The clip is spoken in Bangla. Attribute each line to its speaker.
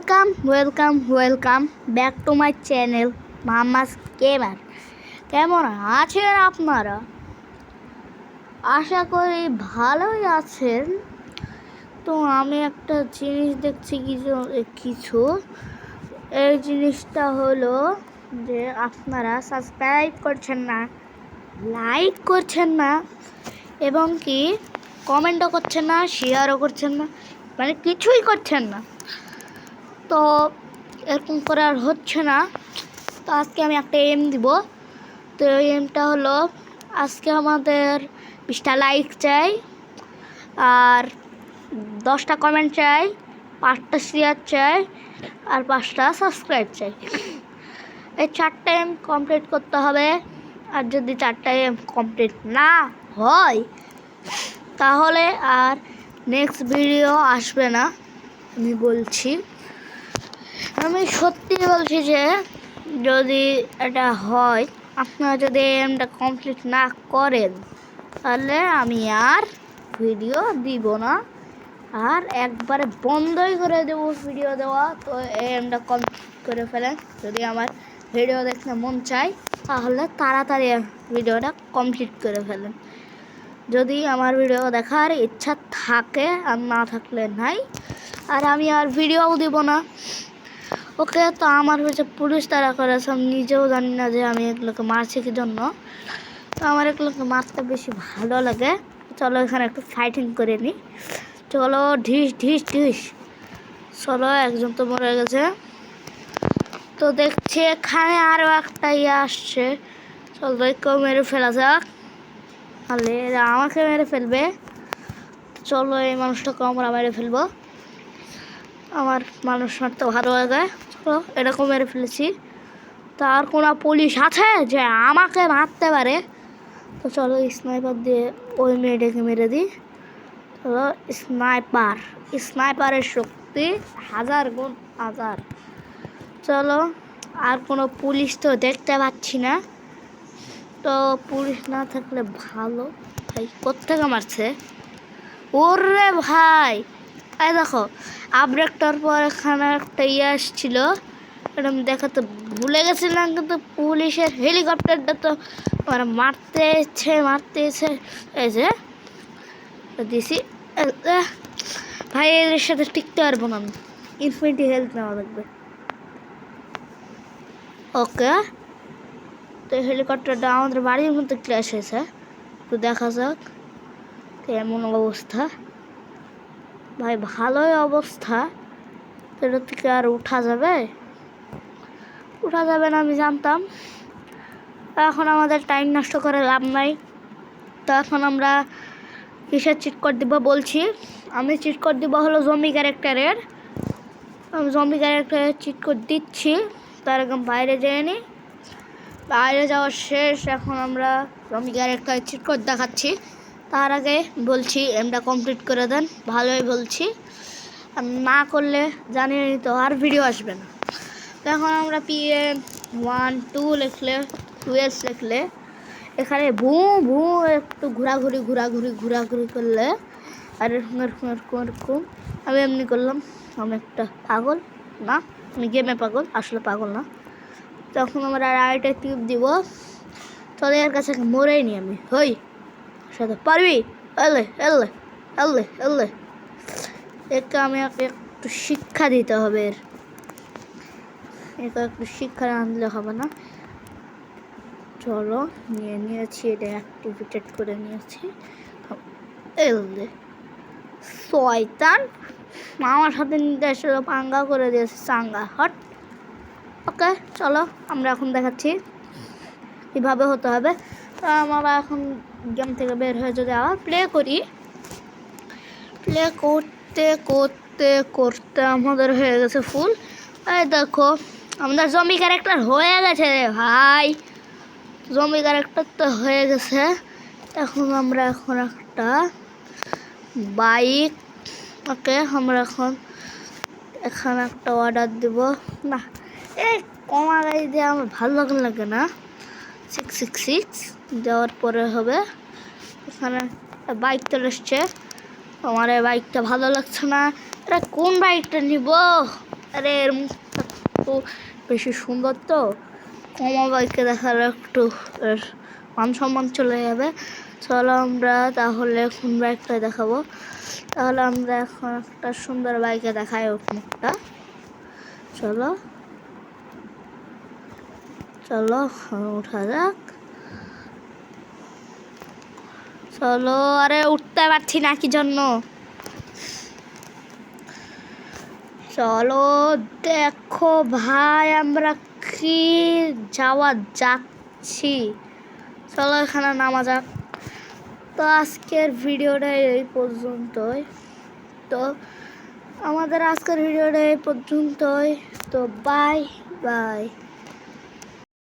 Speaker 1: Welcome back to my channel mamma's gamer. কেমন আছেন আপনারা? আশা করি ভালোই আছেন। তো আমি একটা জিনিস দেখছি কিছু এই জিনিসটা হলো যে আপনারা সাবস্ক্রাইব করছেন না, লাইক করছেন না এবং কি কমেন্টও করছেন না, শেয়ারও করছেন না, মানে কিছুই করছেন না। তো এরকম করে আর হচ্ছে না। তো আজকে আমি একটা এম দিব। তো এই এমটা হলো আজকে আমাদের 20টা লাইক চাই, আর 10টা কমেন্ট চাই, 5টা শেয়ার চাই, আর 5টা সাবস্ক্রাইব চাই। এই 4টা এম কমপ্লিট করতে হবে। আর যদি 4টা এম কমপ্লিট না হয় তাহলে আর নেক্সট ভিডিও আসবে না। আমি বলছি, আমি সত্যি বলছি যে যদি এটা হয়, আপনারা যদি এমটা কমপ্লিট না করেন তাহলে আমি আর ভিডিও দিব না, আর একবারে বন্ধই করে দেবো ভিডিও দেওয়া। তো এমটা কমপ্লিট করে ফেলেন। যদি আমার ভিডিও দেখতে মন চায় তাহলে তাড়াতাড়ি ভিডিওটা কমপ্লিট করে ফেলেন। যদি আমার ভিডিও দেখার ইচ্ছা থাকে, আর না থাকলে নাই, আর আমি আর ভিডিওও দিব না। ওকে, তো আমার হচ্ছে পুলিশ তারা করেছে, আমি নিজেও জানি না যে আমি এগুলোকে মারছি কি জন্য। তো আমার এগুলোকে মারতে বেশি ভালো লাগে। চলো এখানে একটু ফাইটিং করে নিই। চলো, ঢিস ঢিস ঢিস। চলো, একজন তো মরে গেছে। তো দেখছি এখানে আরও একটা আসছে। চলো কেউ মেরে ফেলা যাক, তাহলে এরা আমাকে মেরে ফেলবে। চলো এই মানুষটাকে আমরা মেরে ফেলবো। আমার মানুষ মারতে ভালো লাগে। চলো এরকম মেরে ফেলেছি। তার কোনো পুলিশ আছে যে আমাকে মারতে পারে? তো চলো স্নাইপার দিয়ে ওই মেয়েটাকে মেরে দিই। চলো, স্নাইপারের শক্তি 1000 গুণ 1000। চলো, আর কোনো পুলিশ তো দেখতে পাচ্ছি না। তো পুলিশ না থাকলে ভালো। ভাই কোত্থেকে মারছে? ওরে ভাই, এই দেখো আপডেটটার পর এখানে একটা আসছিল, এটা আমি দেখাতে ভুলে গেছিলাম। কিন্তু পুলিশের হেলিকপ্টারটা তো আমার মারতে এসে এই যে দিছি। ভাই এর সাথে টিকতে পারবো না আমি, ইনফিনিটি হেলথ নেওয়া লাগবে। ওকে, তো হেলিকপ্টারটা আমাদের বাড়ির মধ্যে ক্র্যাশ হয়েছে। তো দেখা যাক কেমন অবস্থা। ভাই ভালোই অবস্থা। এটা থেকে আর উঠা যাবে? উঠা যাবে না, আমি জানতাম। এখন আমাদের টাইম নষ্ট করে লাভ নাই। তো এখন আমরা কিসের চিট কোড দিব বলছি। আমি চিট কোড দিব হলো জম্বি ক্যারেক্টারের। আমি জম্বি ক্যারেক্টারের চিট কোড দিচ্ছি। তার একদম বাইরে যেয়ে নি, বাইরে যাওয়ার শেষ। এখন আমরা জম্বি ক্যারেক্টারের চিট কোড দেখাচ্ছি। তার আগে বলছি এমটা কমপ্লিট করে দেন, ভালোই বলছি। আর না করলে জানিয়ে তো আর ভিডিও আসবে না। তো এখন আমরা PM12 লিখলে 2S লিখলে এখানে ভু একটু ঘোরাঘুরি করলে, আর এরকম আমি এমনি করলাম। আমি একটা পাগল না, আমি গেমে পাগল, আসলে পাগল না। তখন আমরা আরেকটা টিপ দিব। চলে এর কাছে মরেই নি আমি। হই সাথে পারবি? এলে এলে এলে এলে একে আমি একটু শিক্ষা দিতে হবে। একে একটু শিক্ষা না দিলে হবে না। চলো নিয়েছি, এটা অ্যাক্টিভেটেড করে নিয়েছি। এলে শয়তান আমার সাথে নিতে এসে পাঙ্গা করে দিয়েছে, চাঙ্গা হট। ওকে, চলো আমরা এখন দেখাচ্ছি কীভাবে হতে হবে। তো আমরা এখন গেম থেকে বের হয়ে যদি আবার প্লে করতে আমাদের হয়ে গেছে ফুল। এই দেখো আমাদের জম্বি ক্যারেক্টার হয়ে গেছে রে ভাই। জম্বি ক্যারেক্টার তো হয়ে গেছে। এখন আমরা একটা বাইক। ওকে, আমরা এখন এখানে একটা অর্ডার দেব। না, এই কমা গাড়ি দিয়ে আমার ভালো লাগে না। 666 দেওয়ার পরে হবে। এখানে বাইক চলে এসছে। আমার এই বাইকটা ভালো লাগছে না। এটা কোন বাইকটা নিব? আরে এর মুখটা তো বেশি সুন্দর, তো কমা বাইকে দেখালে একটু এর মান সম্মান চলে যাবে। চলো আমরা তাহলে কোন বাইকটা দেখাবো, তাহলে আমরা এখন একটা সুন্দর বাইকে দেখাই ওর মুখটা। চলো চলো উঠা যাক। চলো, আরে উঠতে পারছি না কি জন্য। চলো দেখো ভাই আমরা কি যাওয়া যাচ্ছি। চলো এখানে নামা যাক। তো আজকের ভিডিওটা এই পর্যন্তই। তো আমাদের আজকের ভিডিওটা এই পর্যন্তই। তো বাই বাই।